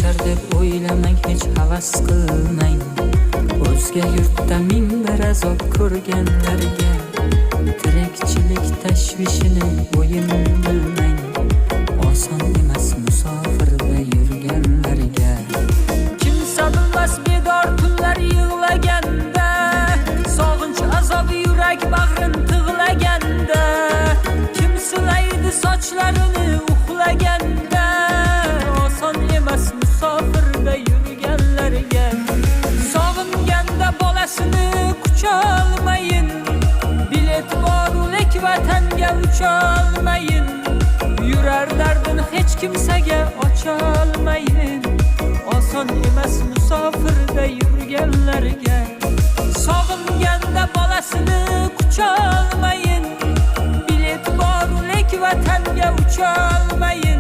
yashar deb o'ylamang, hech havas qilmang. O'zga yurtda ming bir azob ko'rganlarga tirikchilik tashvishini o'yin bilmang. Oson emas musofirda yurganlarga. Kimsa bilmas bedor tunlar yig'laganda, sog'inch azob yurak bag'rin tig'laganda, kim silaydi sochlarini uxlaganda. Oson emas musofirda yurganlarga. Sog'inganda bolasini qucholmayin, bilet boru lek vatanga ucholmayin. Yurar dardin hech kimsaga ocholmayin. Oson emas musofirda yurganlarga. Sog'inganda bolasini qucholmayin, bilet boru lek vatanga ucholmayin.